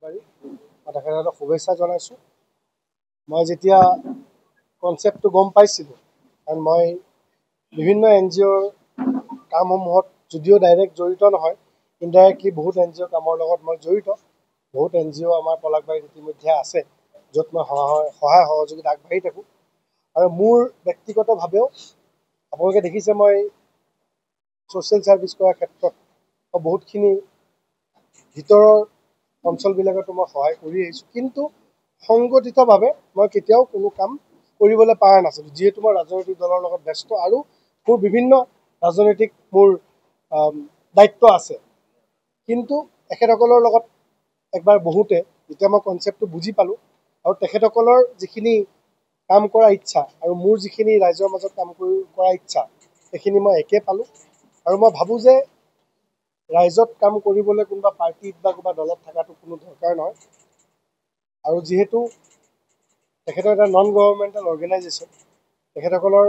তেখেতক শুভেচ্ছা জনাইছোঁ। মই যেতিয়া কনচেপ্টটো গম পাইছিলোঁ, কাৰণ মই বিভিন্ন NGOৰ কামসমূহত যদিও ডাইৰেক্ট জড়িত নহয়, ইনডাইৰেক্টলি বহুত NGOৰ কামৰ লগত মই জড়িত। বহুত NGO আমাৰ পলাশবাৰীত ইতিমধ্যে আছে, য'ত মই সহায় সহযোগিতা আগবাঢ়ি থাকোঁ। আৰু মোৰ ব্যক্তিগতভাৱেও আপোনালোকে দেখিছে মই ছ'চিয়েল ছাৰ্ভিচ কৰাৰ ক্ষেত্ৰত বহুতখিনি ভিতৰৰ অঞ্চলবিলাকতো মই সহায় কৰি আহিছোঁ, কিন্তু সংগঠিতভাৱে মই কেতিয়াও কোনো কাম কৰিবলৈ পৰা নাছিলোঁ, যিহেতু মই ৰাজনৈতিক দলৰ লগত ব্যস্ত আৰু মোৰ বিভিন্ন ৰাজনৈতিক মোৰ দায়িত্ব আছে। কিন্তু তেখেতসকলৰ লগত একবাৰ বহুতে যেতিয়া মই কনচেপ্টটো বুজি পালোঁ আৰু তেখেতসকলৰ যিখিনি কাম কৰা ইচ্ছা আৰু মোৰ যিখিনি ৰাইজৰ মাজত কাম কৰা ইচ্ছা, সেইখিনি মই একে পালোঁ। আৰু মই ভাবোঁ যে ৰাইজত কাম কৰিবলৈ কোনোবা পাৰ্টিত বা কোনোবা দলত থকাটো কোনো দৰকাৰ নহয়। আৰু যিহেতু তেখেতৰ এটা নন গভৰ্ণমেণ্টেল অৰ্গেনাইজেশ্যন, তেখেতসকলৰ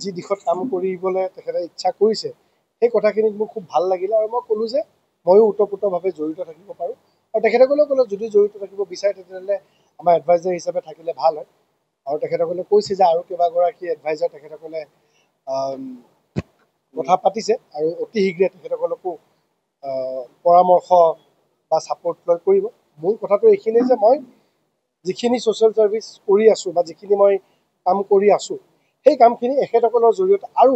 যি দিশত কাম কৰিবলৈ তেখেতে ইচ্ছা কৰিছে, সেই কথাখিনিত মোৰ খুব ভাল লাগিলে। আৰু মই ক'লোঁ যে ময়ো ওতঃপ্ৰোতভাৱে জড়িত থাকিব পাৰোঁ। আৰু তেখেতসকলেও ক'লে যদি জড়িত থাকিব বিচাৰে তেতিয়াহ'লে আমাৰ এডভাইজাৰ হিচাপে থাকিলে ভাল হয়। আৰু তেখেতসকলে কৈছে যে আৰু কেইবাগৰাকী এডভাইজাৰ তেখেতসকলে কথা পাতিছে আৰু অতি শীঘ্ৰে তেখেতসকলকো পৰামৰ্শ বা ছাপোৰ্ট লৈ কৰিব। মূল কথাটো এইখিনিয়ে যে মই যিখিনি ছ'চিয়েল ছাৰ্ভিচ কৰি আছোঁ বা যিখিনি মই কাম কৰি আছোঁ, সেই কামখিনি এখেতসকলৰ জৰিয়তে আৰু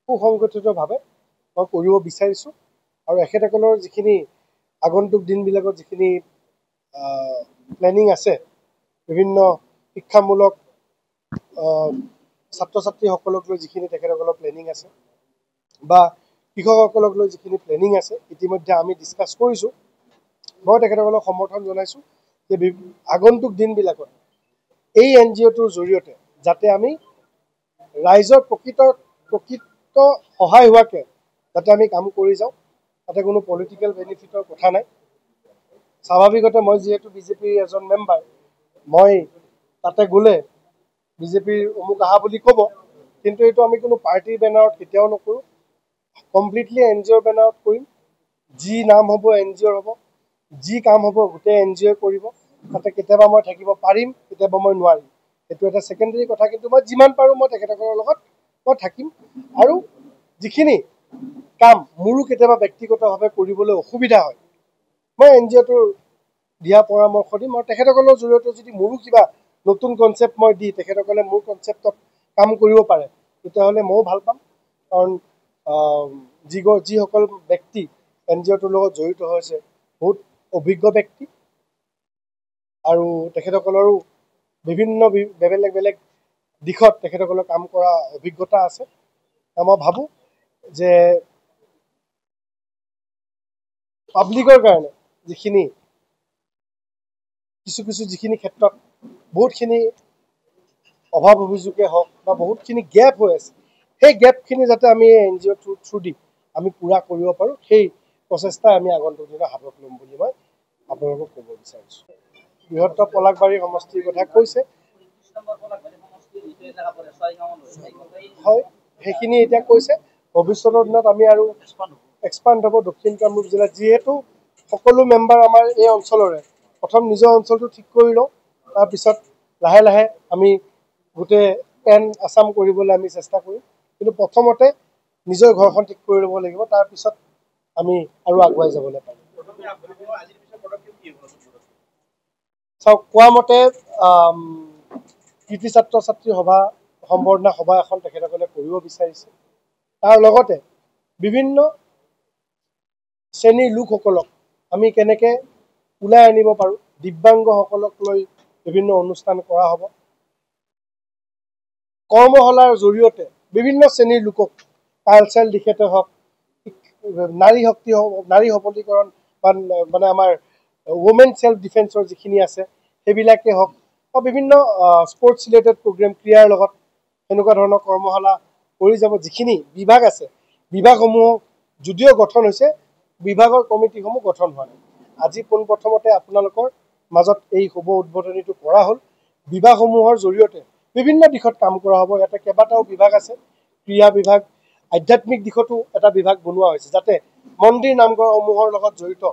সুসংগঠিতভাৱে মই কৰিব বিচাৰিছোঁ। আৰু এখেতসকলৰ যিখিনি আগন্তুক দিনবিলাকত যিখিনি প্লেনিং আছে, বিভিন্ন শিক্ষামূলক ছাত্ৰ ছাত্ৰীসকলক লৈ যিখিনি তেখেতসকলৰ প্লেনিং আছে বা কৃষকসকলক লৈ যিখিনি প্লেনিং আছে, ইতিমধ্যে আমি ডিছকাছ কৰিছোঁ। মই তেখেতসকলক সমৰ্থন জনাইছোঁ যে আগন্তুক দিনবিলাকত এই NGOটোৰ জৰিয়তে যাতে আমি ৰাইজৰ প্ৰকৃত সহায় হোৱাকৈ যাতে আমি কাম কৰি যাওঁ, তাতে কোনো পলিটিকেল বেনিফিটৰ কথা নাই। স্বাভাৱিকতে মই যিহেতু বিজেপিৰ এজন মেম্বাৰ, মই তাতে গ'লে বিজেপিৰ অমুক আহা বুলি ক'ব, কিন্তু এইটো আমি কোনো পাৰ্টিৰ বেনাৰত কেতিয়াও নকৰোঁ। কমপ্লিটলি NGOৰ বেনাৰত কৰিম। যি নাম হ'ব NGOৰ হ'ব, যি কাম হ'ব গোটেই NGOই কৰিব। তাতে কেতিয়াবা মই থাকিব পাৰিম, কেতিয়াবা মই নোৱাৰিম, সেইটো এটা ছেকেণ্ডেৰী কথা। কিন্তু মই যিমান পাৰোঁ মই তেখেতসকলৰ লগত মই থাকিম। আৰু যিখিনি কাম মোৰো কেতিয়াবা ব্যক্তিগতভাৱে কৰিবলৈ অসুবিধা হয়, মই NGOটোৰ দিয়া পৰামৰ্শ দিম। আৰু তেখেতসকলৰ জৰিয়তে যদি মোৰো কিবা নতুন কনচেপ্ট মই দি তেখেতসকলে মোৰ কনচেপ্টত কাম কৰিব পাৰে, তেতিয়াহ'লে ময়ো ভাল পাম। কাৰণ যিসকল ব্যক্তি NGOটোৰ লগত জড়িত হৈছে বহুত অভিজ্ঞ ব্যক্তি, আৰু তেখেতসকলৰো বিভিন্ন বেলেগ বেলেগ দিশত তেখেতসকলৰ কাম কৰা অভিজ্ঞতা আছে। মই ভাবোঁ যে পাব্লিকৰ কাৰণে যিখিনি ক্ষেত্ৰত বহুতখিনি অভাৱ অভিযোগে হওক বা বহুতখিনি গেপ হৈ আছে, সেই গেপখিনি যাতে আমি এই NGOৰ থ্ৰুদি আমি পূৰা কৰিব পাৰোঁ, সেই প্ৰচেষ্টা আমি আগন্তুক দিনত হাতত ল'ম বুলি মই আপোনালোকক ক'ব বিচাৰিছোঁ। বৃহত্তৰ পলাশবাৰী সমষ্টিৰ কথা কৈছে, হয়, সেইখিনি এতিয়া কৈছে। ভৱিষ্যতৰ দিনত আমি আৰু এক্সপাণ্ড হ'ব দক্ষিণ কামৰূপ জিলাত। যিহেতু সকলো মেম্বাৰ আমাৰ এই অঞ্চলৰে, প্ৰথম নিজৰ অঞ্চলটো ঠিক কৰি লওঁ, তাৰপিছত লাহে লাহে আমি গোটেই পেন আছাম কৰিবলৈ আমি চেষ্টা কৰিম। কিন্তু প্ৰথমতে নিজৰ ঘৰখন ঠিক কৰি ল'ব লাগিব, তাৰপিছত আমি আৰু আগুৱাই যাবলৈ পাৰিম। চাওক, কোৱা মতে কৃতি ছাত্ৰ ছাত্ৰী সভা সম্বৰ্ধনা সভা এখন তেখেতসকলে কৰিব বিচাৰিছে। তাৰ লগতে বিভিন্ন শ্ৰেণীৰ লোকসকলক আমি কেনেকৈ ওলাই আনিব পাৰোঁ, দিব্যাংগসকলক লৈ বিভিন্ন অনুষ্ঠান কৰা হ'ব। কৰ্মশালাৰ জৰিয়তে বিভিন্ন শ্ৰেণীৰ লোকক কালচাৰেল দিশতে হওক, নাৰী সবলীকৰণ বা মানে আমাৰ ওমেন ছেল্ফ ডিফেন্সৰ যিখিনি আছে সেইবিলাকেই হওক, বা বিভিন্ন স্পৰ্টছ ৰিলেটেড প্ৰগ্ৰেম, ক্ৰীড়াৰ লগত এনেকুৱা ধৰণৰ কৰ্মশালা কৰি যাব। যিখিনি বিভাগ আছে, বিভাগসমূহ যদিও গঠন হৈছে, বিভাগৰ কমিটিসমূহ গঠন হোৱা নাই। আজি পোনপ্ৰথমতে আপোনালোকৰ মাজত এই শুভ উদ্বোধনীটো কৰা হ'ল। বিভাগসমূহৰ জৰিয়তে বিভিন্ন দিশত কাম কৰা হ'ব। ইয়াতে কেইবাটাও বিভাগ আছে, ক্ৰীড়া বিভাগ, আধ্যাত্মিক দিশতো এটা বিভাগ বনোৱা হৈছে, যাতে মন্দিৰ নামঘৰসমূহৰ লগত জড়িত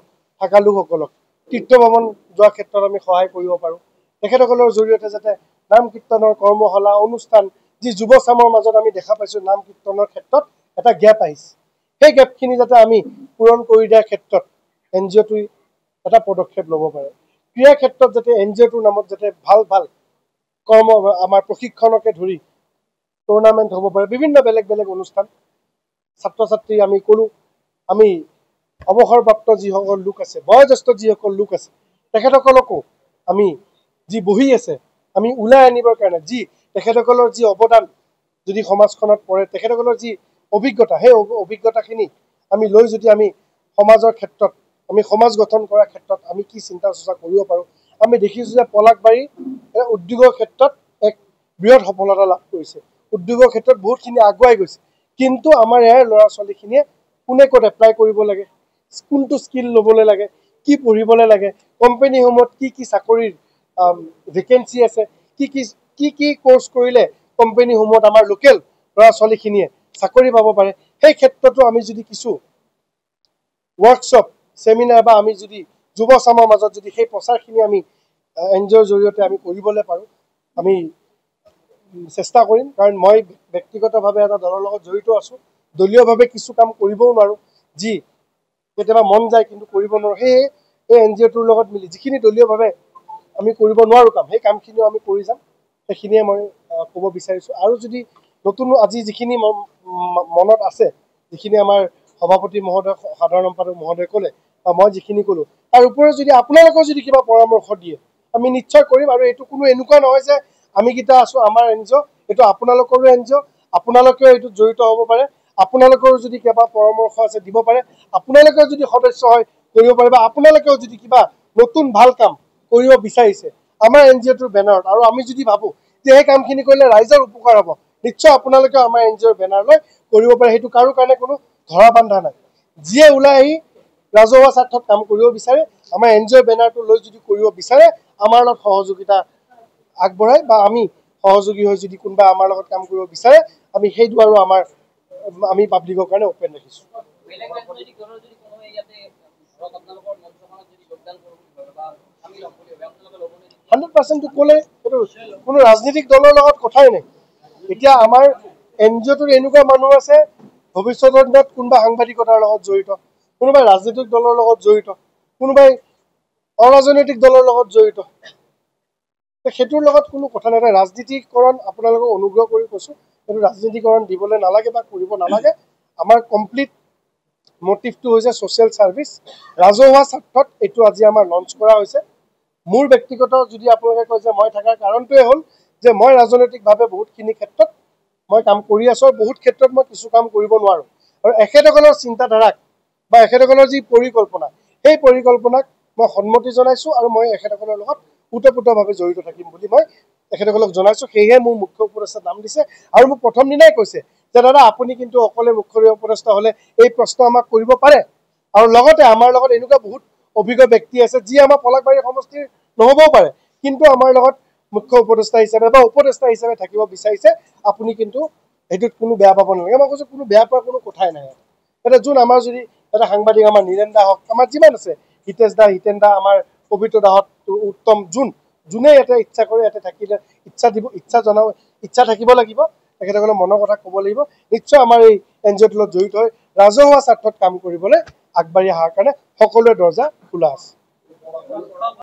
থকা লোকসকলক তীৰ্থভ্ৰমণ যোৱা ক্ষেত্ৰত আমি সহায় কৰিব পাৰোঁ তেখেতসকলৰ জৰিয়তে যাতে নাম কীৰ্তনৰ কৰ্মশালা অনুষ্ঠান যি যুৱচামৰ মাজত আমি দেখা পাইছোঁ নাম কীৰ্তনৰ ক্ষেত্ৰত এটা গেপ আহিছে সেই গেপখিনি যাতে আমি পূৰণ কৰি দিয়াৰ ক্ষেত্ৰত NGOটোৱে এটা পদক্ষেপ ল'ব পাৰে ক্ৰীড়াৰ ক্ষেত্ৰত যাতে NGOটোৰ নামত যাতে ভাল ভাল কৰ্ম আমাৰ প্ৰশিক্ষণকে ধৰি টুৰ্ণামেণ্ট হ'ব পাৰে বিভিন্ন বেলেগ বেলেগ অনুষ্ঠান ছাত্ৰ ছাত্ৰী আমি ক'লোঁ আমি অৱসৰপ্ৰাপ্ত যিসকল লোক আছে বয়োজ্যেষ্ঠ যিসকল লোক আছে তেখেতসকলকো আমি যি বহি আছে আমি ওলাই আনিবৰ কাৰণে যি তেখেতসকলৰ যি অৱদান যদি সমাজখনত পৰে তেখেতসকলৰ যি অভিজ্ঞতা সেই অভিজ্ঞতাখিনি আমি লৈ যদি আমি সমাজৰ ক্ষেত্ৰত আমি সমাজ গঠন কৰাৰ ক্ষেত্ৰত আমি কি চিন্তা চৰ্চা কৰিব পাৰোঁ আমি দেখিছোঁ যে পলাশবাৰী উদ্যোগৰ ক্ষেত্ৰত এক বৃহৎ সফলতা লাভ কৰিছে উদ্যোগৰ ক্ষেত্ৰত বহুতখিনি আগুৱাই গৈছে কিন্তু আমাৰ ইয়াৰ ল'ৰা ছোৱালীখিনিয়ে কোনে ক'ত এপ্লাই কৰিব লাগে কোনটো স্কিল ল'বলৈ লাগে কি পঢ়িবলৈ লাগে কোম্পানীসমূহত কি চাকৰিৰ ভেকেঞ্চি আছে কি কোৰ্চ কৰিলে কোম্পানীসমূহত আমাৰ লোকেল ল'ৰা ছোৱালীখিনিয়ে চাকৰি পাব পাৰে সেই ক্ষেত্ৰতো আমি যদি কিছু ৱৰ্কশ্বপ চেমিনাৰ বা আমি যদি যুৱচামৰ মাজত যদি সেই প্ৰচাৰখিনি আমি NGOৰ জৰিয়তে আমি কৰিবলৈ পাৰোঁ আমি চেষ্টা কৰিম কাৰণ মই ব্যক্তিগতভাৱে এটা দলৰ লগত জড়িত আছোঁ দলীয়ভাৱে কিছু কাম কৰিবও নোৱাৰোঁ যি কেতিয়াবা মন যায় কিন্তু কৰিব নোৱাৰোঁ সেয়ে এই NGOটোৰ লগত মিলি যিখিনি দলীয়ভাৱে আমি কৰিব নোৱাৰোঁ কাম সেই কামখিনিও আমি কৰি যাম সেইখিনিয়ে মই ক'ব বিচাৰিছোঁ আৰু যদি নতুন আজি যিখিনি মনত আছে যিখিনি আমাৰ সভাপতি মহোদয় সাধাৰণ সম্পাদক মহোদয় ক'লে বা মই যিখিনি ক'লোঁ তাৰ ওপৰত যদি আপোনালোকেও যদি কিবা পৰামৰ্শ দিয়ে আমি নিশ্চয় কৰিম আৰু এইটো কোনো এনেকুৱা নহয় যে আমিকেইটা আছোঁ আমাৰ NGO এইটো আপোনালোকৰো NGO আপোনালোকেও এইটোত জড়িত হ'ব পাৰে আপোনালোকৰো যদি কিবা পৰামৰ্শ আছে দিব পাৰে আপোনালোকেও যদি সদস্য হয় কৰিব পাৰে বা আপোনালোকেও যদি কিবা নতুন ভাল কাম কৰিব বিচাৰিছে আমাৰ NGOটোৰ বেনাৰত আৰু আমি যদি ভাবোঁ যে সেই কামখিনি কৰিলে ৰাইজৰ উপকাৰ হ'ব নিশ্চয় আপোনালোকেও আমাৰ NGOৰ বেনাৰ লৈ কৰিব পাৰে সেইটো কাৰো কাৰণে কোনো ধৰা বান্ধা নাই যিয়ে ওলাই আহি ৰাজহুৱা স্বাৰ্থত কাম কৰিব বিচাৰে আমাৰ NGOৰ বেনাৰটো লৈ যদি কৰিব বিচাৰে আমাৰ লগত সহযোগিতা আগবঢ়াই বা আমি সহযোগী হৈ যদি কোনোবা আমাৰ লগত কাম কৰিব বিচাৰে আমি সেই দুৱাৰো আমি পাব্লিকৰ কাৰণে অপেন ৰাখিছোঁ 100% ক'লে এইটো কোনো ৰাজনৈতিক দলৰ লগত কথাই নাই এতিয়া আমাৰ NGOটোৰ এনেকুৱা মানুহ আছে ভৱিষ্যতৰ দিনত কোনোবা সাংবাদিকতাৰ লগত জড়িত কোনোবাই ৰাজনৈতিক দলৰ লগত জড়িত কোনোবাই অৰাজনৈতিক দলৰ লগত জড়িত সেইটোৰ লগত কোনো কথা নাই ৰাজনীতিকৰণ আপোনালোকক অনুগ্ৰহ কৰি কৈছোঁ এইটো ৰাজনীতিকৰণ দিবলৈ নালাগে বা কৰিব নালাগে আমাৰ কমপ্লিট মটিভটো হৈছে ছ'চিয়েল ছাৰ্ভিচ ৰাজহুৱা স্বাৰ্থত এইটো আজি আমাৰ লঞ্চ কৰা হৈছে মোৰ ব্যক্তিগত যদি আপোনালোকে কয় যে মই থকাৰ কাৰণটোৱে হ'ল যে মই ৰাজনৈতিকভাৱে বহুতখিনি ক্ষেত্ৰত মই কাম কৰি আছোঁ আৰু বহুত ক্ষেত্ৰত মই কিছু কাম কৰিব নোৱাৰোঁ আৰু এখেতসকলৰ চিন্তাধাৰাক বা এখেতসকলৰ যি পৰিকল্পনা সেই পৰিকল্পনাক মই সন্মতি জনাইছোঁ আৰু মই এখেতসকলৰ লগত ওতঃপ্ৰোতভাৱে জড়িত থাকিম বুলি মই তেখেতসকলক জনাইছোঁ সেয়েহে মোৰ মুখ্য উপদেষ্টাৰ নাম দিছে আৰু মোক প্ৰথম দিনাই কৈছে যে দাদা আপুনি কিন্তু অকলে মুখ্য উপদেষ্টা হ'লে এই প্ৰশ্ন আমাক কৰিব পাৰে আৰু লগতে আমাৰ লগত এনেকুৱা বহুত অভিজ্ঞ ব্যক্তি আছে যি আমাৰ পলাশবাৰী সমষ্টিৰ নহ'বও পাৰে কিন্তু আমাৰ লগত মুখ্য উপদেষ্টা হিচাপে বা উপদেষ্টা হিচাপে থাকিব বিচাৰিছে আপুনি কিন্তু সেইটোত কোনো বেয়া পাব নালাগে মই কৈছোঁ কোনো বেয়া পোৱাৰ কোনো কথাই নাই এটা যোন আমাৰ যদি এটা সাংবাদিক আমাৰ নীৰেণ দা হওক আমাৰ যিমান আছে হিতেশ দা হিতেন দা আমাৰ পবিত্ৰ দাহঁত উত্তম যোনে ইয়াতে ইচ্ছা কৰে ইয়াতে থাকিলে ইচ্ছা থাকিব লাগিব তেখেতসকলে মনৰ কথা ক'ব লাগিব নিশ্চয় আমাৰ এই NGOটোৰ লগত জড়িত হৈ ৰাজহুৱা স্বাৰ্থত কাম কৰিবলৈ আগবাঢ়ি অহাৰ কাৰণে সকলোৰে দৰজা খোলা আছে